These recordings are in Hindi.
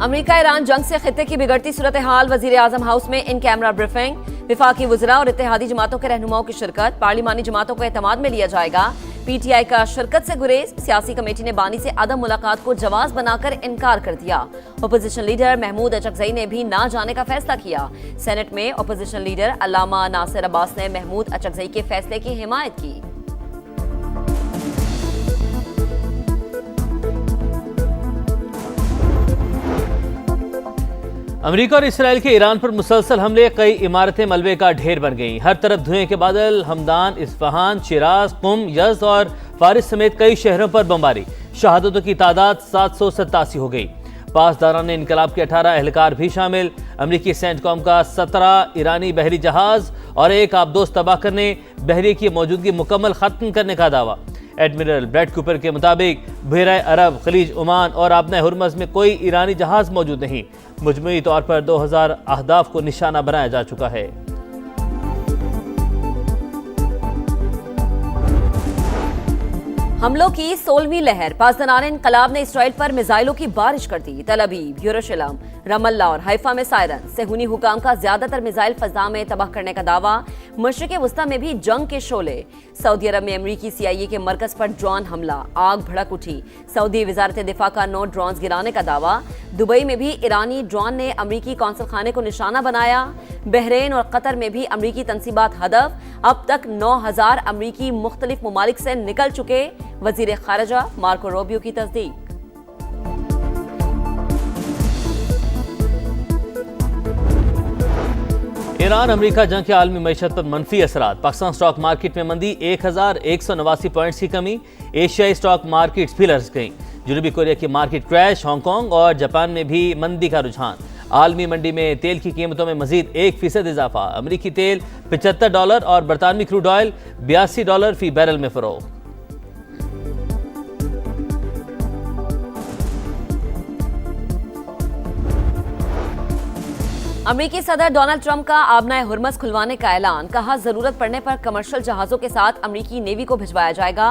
अमेरिका ईरान जंग से खित्ते की बिगड़ती सूरत हाल, वजीर आजम हाउस में इन कैमरा ब्रीफिंग। विफाकी वज़रा और इत्तेहादी जमातों के रहनुमाओं की शिरकत, पार्लिमानी जमातों को एतमाद में लिया जाएगा। पीटीआई का शिरकत से गुरेज, सियासी कमेटी ने बानी से अदम मुलाकात को जवाज बनाकर इनकार कर दिया। अपोजिशन लीडर महमूद अचकजई ने भी ना जाने का फैसला किया। सेनेट में अपोजिशन लीडर अल्लामा नासिर अब्बास ने महमूद अचकजई के फैसले की हिमायत की। अमेरिका और इसराइल के ईरान पर मुसलसल हमले, कई इमारतें मलबे का ढेर बन गईं। हर तरफ धुएं के बादल। हमदान, इस्फहान, शिराज, कुम, यज़्द और फारिस समेत कई शहरों पर बमबारी। शहादतों की तादाद 787 हो गई। पासदारान इनकलाब के 18 एहलकार भी शामिल। अमरीकी सेंटकॉम का 17 ईरानी बहरी जहाज और एक आबदोज तबाह करने, बहरी की मौजूदगी मुकम्मल खत्म करने का दावा। एडमिरल ब्रैड कूपर के मुताबिक बहराए अरब, खलीज ओमान और आबना हुर्मज़ में कोई ईरानी जहाज मौजूद नहीं। मुजमुई तौर पर 2000 अहदाफ को निशाना बनाया जा चुका है। हमलों की 16वीं लहर, पासदारान इनकलाब ने इसराइल पर मिसाइलों की बारिश कर दी। तल अवीव, यरूशलेम, रमल्ला और हैफा में सायरन। सेहूनी हुकाम का ज्यादातर मिसाइल फजा में तबाह करने का दावा। मशरिक़ वस्ता में भी जंग के शोले। सऊदी अरब में अमरीकी CIA के मरकज पर ड्रोन हमला, आग भड़क उठी। सऊदी वजारत दिफा का 9 ड्रोन गिराने का दावा। दुबई में भी ईरानी ड्रोन ने अमरीकी कौंसल खाने को निशाना बनाया। बहरीन और कतर में भी अमरीकी तंसीबात हदफ। अब तक 9000 अमरीकी मुख्तलिफ ममालिक से निकल चुके। वजीर खारजा मार्को रूबियो की तस्दीक। ईरान अमेरिका जंग के आलमी मईशत पर मनफी असरात। पाकिस्तान स्टॉक मार्केट में मंदी, 1189 पॉइंट्स की कमी। एशियाई स्टॉक मार्केट्स भी लरस गईं। जनूबी कोरिया की मार्केट क्रैश। हांगकांग और जापान में भी मंदी का रुझान। आलमी मंडी में तेल की कीमतों में मजीद 1% इजाफा। अमरीकी तेल $75 और बरतानवी क्रूड ऑयल $82 फी बैरल में फरोख्त। अमेरिकी सदर डोनाल्ड ट्रंप का आबना हुर्मज़ खुलवाने का ऐलान। कहा, जरूरत पड़ने पर कमर्शियल जहाजों के साथ अमेरिकी नेवी को भिजवाया जाएगा।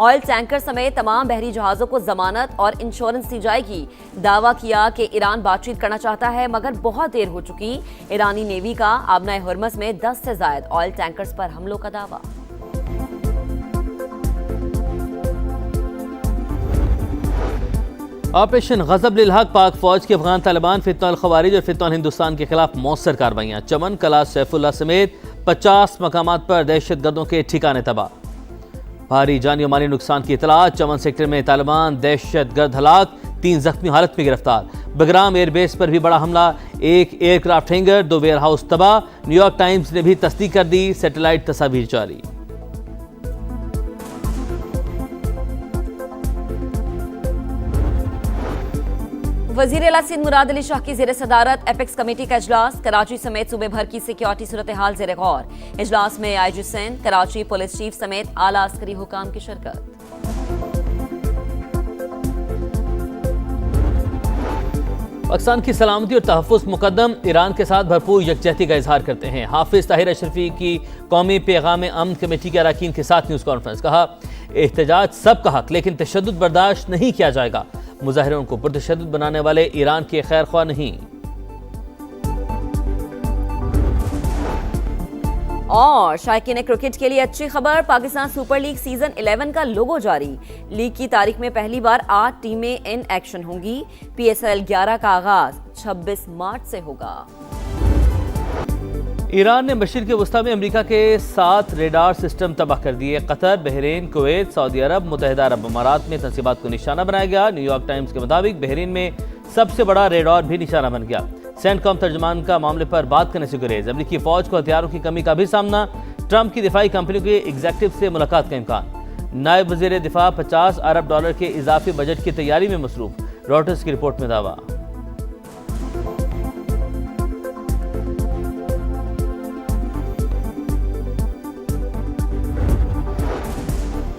ऑयल टैंकर समेत तमाम बहरी जहाजों को जमानत और इंश्योरेंस दी जाएगी। दावा किया कि ईरान बातचीत करना चाहता है मगर बहुत देर हो चुकी। ईरानी नेवी का आबना हुर्मज़ में 10 से ज्यादा ऑयल टैंकर्स पर हमलों का दावा। ऑपरेशन गजब लिल हक, पाक फौज के अफगान तालिबान, फितनल खवारिज और फितनल हिंदुस्तान के खिलाफ मौसर कार्रवाइयाँ। चमन कला, सैफुल्ला समेत 50 मकामात पर दहशतगर्दों के ठिकाने तबाह। भारी जानी और माली नुकसान की इतला। चमन सेक्टर में तालिबान दहशतगर्द हलाक, 3 जख्मी हालत में गिरफ्तार। बगराम एयरबेस पर भी बड़ा हमला, 1 एयरक्राफ्ट हैंगर, 2 वेयर हाउस तबाह। न्यूयॉर्क टाइम्स ने भी तस्दीक कर दी। सैटेलाइट तस्वीर जारी। वजीर आला सिंध मुराद अली शाह की जेर सदारत एपेक्स कमेटी का इजलास। कराची समेत सूबे भर की सिक्योरिटी सूरत हाल जेर गौर। इजलास में IG Sindh, Karachi police chief समेत आला अस्करी हुकाम की शिरकत। पाकिस्तान की सलामती और तहफ़्फ़ुज़ मुकद्दम, ईरान के साथ भरपूर यकजहती का इजहार करते हैं। हाफिज ताहिर अशरफी की कौमी पैगाम अमन कमेटी के अरकान के साथ न्यूज़ कॉन्फ्रेंस। कहा, एहतजाज सबका हक, लेकिन तशद्दुद बर्दाश्त नहीं किया जाएगा। मुजाहिरों को पुरतशद्दुद बनाने वाले ईरान के खैर ख्वाह नहीं। और शायकीन क्रिकेट के लिए अच्छी खबर, पाकिस्तान सुपर लीग सीजन 11 का लोगो जारी। लीग की तारीख में पहली बार 8 टीमें इन एक्शन होंगी। PSL 11 का आगाज 26 मार्च से होगा। ईरान ने मशरिक़ वस्ता में अमेरिका के 7 रेडार सिस्टम तबाह कर दिए। कतर, बहरीन, कुवैत, सऊदी अरब, मुत्तहिदा अरब अमारात में तंसीबात को निशाना बनाया गया। न्यूयॉर्क टाइम्स के मुताबिक बहरीन में सबसे बड़ा रेडार भी निशाना बन गया। सेंटकॉम तर्जमान का मामले पर बात करने से गुरेज। अमरीकी फौज को हथियारों की कमी का भी सामना। ट्रंप की दिफाई कंपनियों के एग्जीक्यूटिव से मुलाकात का इम्कान। नायब वज़ीर दिफा $50 अरब के इजाफी बजट की तैयारी में मसरूफ। रॉयटर्स की रिपोर्ट में दावा।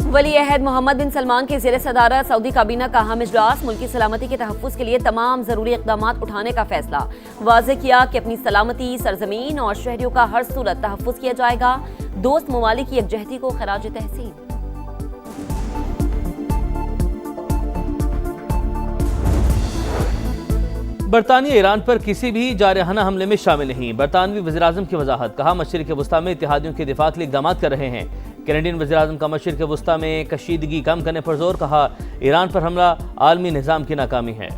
वली अहद मोहम्मद बिन सलमान के ज़ेर सदारत सऊदी काबीना का अहम इजलास। मुल्की सलामती के तहफ़्फ़ुज़ के लिए तमाम ज़रूरी इक़दाम उठाने का फैसला। वाज़ेह किया कि अपनी सलामती, सरजमीन और शहरियों का हर सूरत तहफ़्फ़ुज़ किया जाएगा। दोस्त ममालिक की यकजहती को खराज तहसीन। बरतानिया ईरान पर किसी भी जारहाना हमले में शामिल नहीं। बरतानवी वज़ीर-ए-आज़म की वजाहत, कहा मशरिक़ वुस्ता में इत्तेहादियों के दिफा के लिए इक़दाम कर रहे हैं। कैनेडियन वज़ीर-ए-आज़म का मशरिक़ वुस्ता में कशीदगी कम करने पर जोर, कहा ईरान पर हमला आलमी निज़ाम की नाकामी है।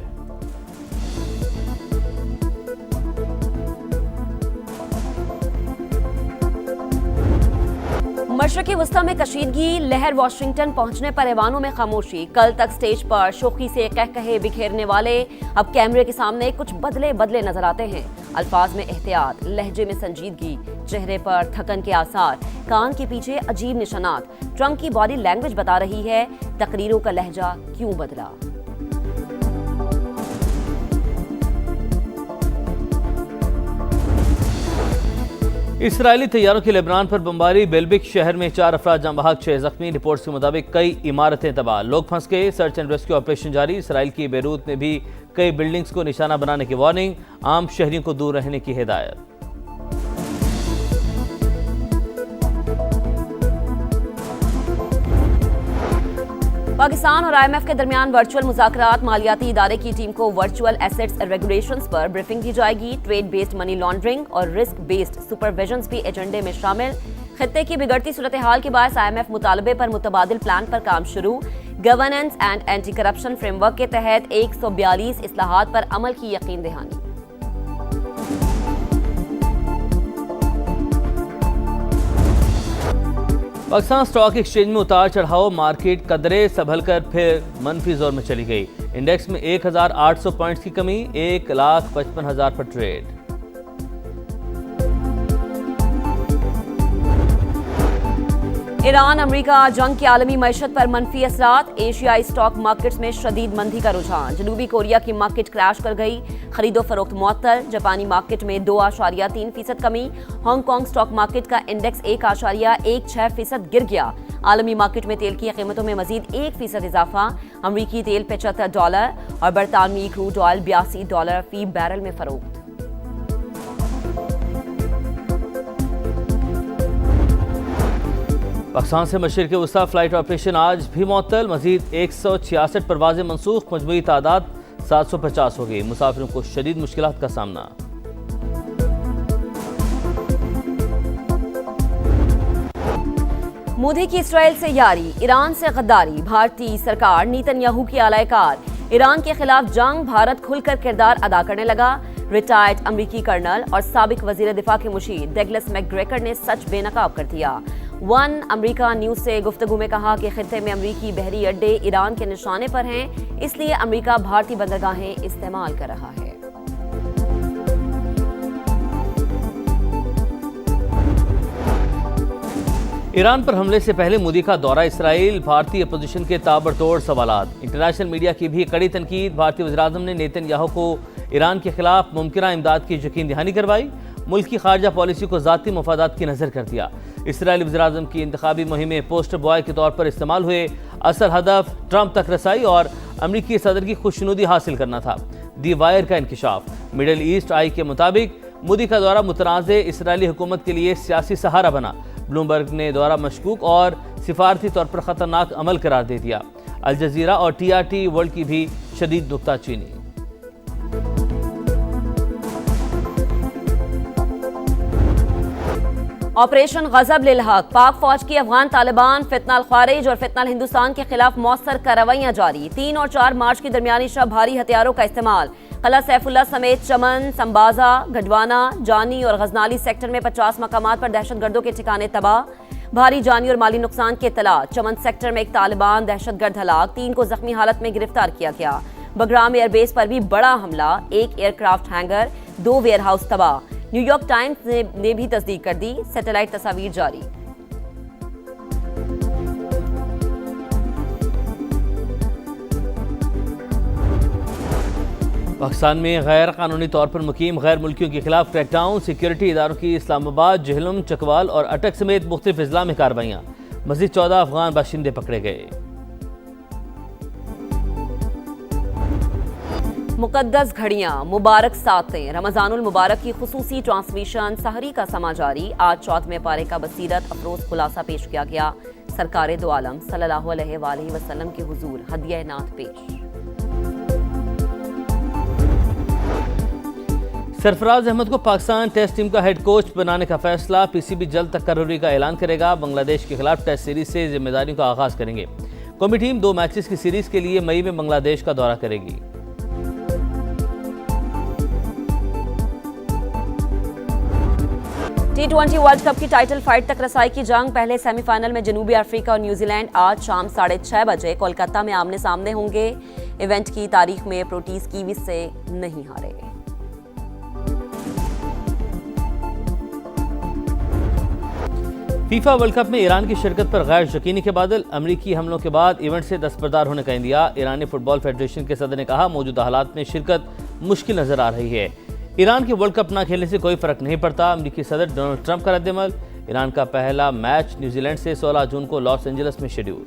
मशरिक़ वुस्ता में कशीदगी, लहर वाशिंगटन पहुंचने पर ऐवानों में खामोशी। कल तक स्टेज पर शोखी से कहकहे बिखेरने वाले अब कैमरे के सामने कुछ बदले बदले नजर आते हैं। अल्फाज में एहतियात, लहजे में संजीदगी, चेहरे पर थकन के आसार, कान के पीछे अजीब निशानात। ट्रंप की बॉडी लैंग्वेज बता रही है तकरीरों का लहजा क्यों बदला। इसराइली तैयारों की लेबनान पर बमबारी, बेलबिक शहर में 4 अफराद जाँ बहक, 6 जख्मी। रिपोर्ट्स के मुताबिक कई इमारतें तबाह, लोग फंस गए। सर्च एंड रेस्क्यू ऑपरेशन जारी। इसराइल की बेरूत में भी कई बिल्डिंग्स को निशाना बनाने की वार्निंग, आम शहरियों को दूर रहने की हिदायत। पाकिस्तान और IMF के दरमियान वर्चुअल मुज़ाकरात, मालियाती इदारे की टीम को वर्चुअल एसेट्स रेगुलेशंस पर ब्रीफिंग दी जाएगी। ट्रेड बेस्ड मनी लॉन्ड्रिंग और रिस्क बेस्ड सुपरविजन्स भी एजेंडे में शामिल। खित्ते की बिगड़ती सूरत हाल के बाद IMF मुतालबे पर मुतबादिल प्लान पर काम शुरू। Governance and anti corruption framework के तहत 142 इस्लाहात पर अमल की यकीन दहानी। पाकिस्तान स्टॉक एक्सचेंज में उतार चढ़ाव, मार्केट कदरे संभल कर फिर मनफी जोर में चली गई। इंडेक्स में 1800 पॉइंट्स की कमी, 1,55,000 पर ट्रेड। ईरान अमेरिका जंग की आलमी मईशत पर मनफी असरात, एशियाई स्टॉक मार्केट्स में शदीद मंदी का रुझान। जनूबी कोरिया की मार्केट क्रैश कर गई, खरीदो फरोख्त मुअत्तल। जापानी मार्केट में 2.3% कमी। हांगकांग स्टॉक मार्केट का इंडेक्स 1.16% गिर गया। आलमी मार्केट में तेल की कीमतों में मजीद 1% इजाफा। अमरीकी तेल $75 और बरतानवी क्रूड ऑयल $82 फी बैरल में फरोख्त। पाकिस्तान से मशरिक़ वुस्ता फ्लाइट ऑपरेशन आज भी मुअत्तल, मजीद 166 परवाजें मनसूख, मजमूई तादाद 750 हो गई। मुसाफिरों को शदीद मुश्किलात का सामना। मोदी की इसराइल से यारी, ईरान से गद्दारी, भारतीय सरकार नेतन्याहू की आलायकार। ईरान के खिलाफ जंग, भारत खुलकर किरदार अदा करने लगा। रिटायर्ड अमरीकी कर्नल और साबिक वजीर दिफा के मुशीर डगलस मैकग्रेकर ने सच बेनकाब कर दिया। वन अमेरिका न्यूज से गुफ्तगू में कहा कि खित्ते में अमरीकी बहरी अड्डे ईरान के निशाने पर हैं, इसलिए अमरीका भारतीय बंदरगाहें इस्तेमाल कर रहा है। ईरान पर हमले से पहले मोदी का दौरा इसराइल, भारतीय अपोजिशन के ताबड़तोड़ सवालात। इंटरनेशनल मीडिया की भी कड़ी तनकीद। भारतीय वज़ीर-ए-आज़म ने नेतन्याहू को ईरान के खिलाफ मुमकिन इमदाद की यकीन दहानी करवाई। मुल्क की खारजा पॉलिसी को ज़ाती मफादात की नज़र कर दिया। इसराइली वज़ीर-ए-आज़म की इंतखाबी मुहिम में पोस्टर बॉय के तौर पर इस्तेमाल हुए। असल हदफ ट्रंप तक रसाई और अमरीकी सदर की खुशनुदी हासिल करना था। दी वायर का इंकिशाफ। मिडल ईस्ट आई के मुताबिक मोदी का दौरा मुतनाज़े इसराइली हुकूमत के लिए सियासी सहारा बना। ब्लूमबर्ग ने दौरा मशकूक और सिफारती तौर पर खतरनाक अमल करार दे दिया। अल जज़ीरा और TRT वर्ल्ड की भी शदीद नुक्ताचीनी। ऑपरेशन गजब लिल हक, पाक फौज की अफगान तालिबान, फितनाल ख्वारिज और फितनाल हिंदुस्तान के खिलाफ मौसर कार्रवाइयां जारी। 3 और 4 मार्च की दरमियानी शब भारी हथियारों का इस्तेमाल। कला सैफुल्ला समेत चमन, संबाजा, गढ़वाना, जानी और गजनाली सेक्टर में 50 मकामात पर दहशतगर्दों के ठिकाने तबाह। भारी जानी और माली नुकसान के इत्तला। चमन सेक्टर में एक तालिबान दहशतगर्द हलाक, 3 को जख्मी हालत में गिरफ्तार किया गया। बगराम एयरबेस पर भी बड़ा हमला, 1 एयरक्राफ्ट हैंगर, 2 वेयरहाउस तबाह। न्यूयॉर्क टाइम्स ने भी तस्दीक कर दी। सैटेलाइट तस्वीर जारी। पाकिस्तान में गैर कानूनी तौर पर मुकीम गैर मुल्कियों के खिलाफ क्रैकडाउन। सिक्योरिटी इदारों की इस्लामाबाद, जहलम, चकवाल और अटक समेत मुख्तलिफ अजला में कार्रवाइयाँ। मज़ीद 14 अफगान बाशिंदे पकड़े गए। मुकद्दस घड़ियां, मुबारक सातें, रमज़ानुल मुबारक की खुसूसी ट्रांसमिशन सहरी का समा जारी। आज 14वें पारे का बसीरत अफरोज खुलासा पेश किया गया। सरकारे दो आलम सल्लल्लाहु अलैहि वसल्लम के हुजूर हदिया नात पेश। सरफराज अहमद को पाकिस्तान टेस्ट टीम का हेड कोच बनाने का फैसला। पीसीबी जल्द तकर्रुरी का ऐलान करेगा। बांग्लादेश के खिलाफ टेस्ट सीरीज से जिम्मेदारियों का आगाज करेंगे। कौमी टीम 2 मैचेस की सीरीज के लिए मई में बांग्लादेश का दौरा करेगी। T20 वर्ल्ड कप की टाइटल फाइट तक रसाई की जंग। पहले सेमीफाइनल में जनूबी अफ्रीका और न्यूजीलैंड आज शाम 6:30 बजे कोलकाता में आमने सामने होंगे। इवेंट की तारीख में प्रोटीज कीवीज से नहीं हारे। फीफा वर्ल्ड कप में ईरान की शिरकत पर गैर यकीनी के बादल। अमरीकी हमलों के बाद इवेंट से दस्तबरदार होने का इंदिया। ईरानी फुटबॉल फेडरेशन के सदर ने कहा, मौजूदा हालात में शिरकत मुश्किल नजर आ रही है। ईरान के वर्ल्ड कप ना खेलने से कोई फर्क नहीं पड़ता। अमरीकी सदर डोनाल्ड ट्रंप का रद्देमल। ईरान का पहला मैच न्यूजीलैंड से 16 जून को लॉस एंजलिस में शेड्यूल।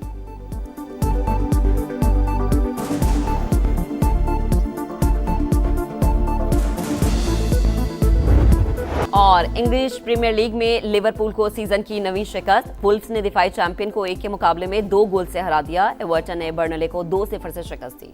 और इंग्लिश प्रीमियर लीग में लिवरपूल को सीजन की नवी शिकस्त। वुल्व्स ने दिफाई चैंपियन को 1 के मुकाबले में 2 गोल से हरा दिया। एवर्टन ने बर्नले को 2-0 से शिकस्त दी।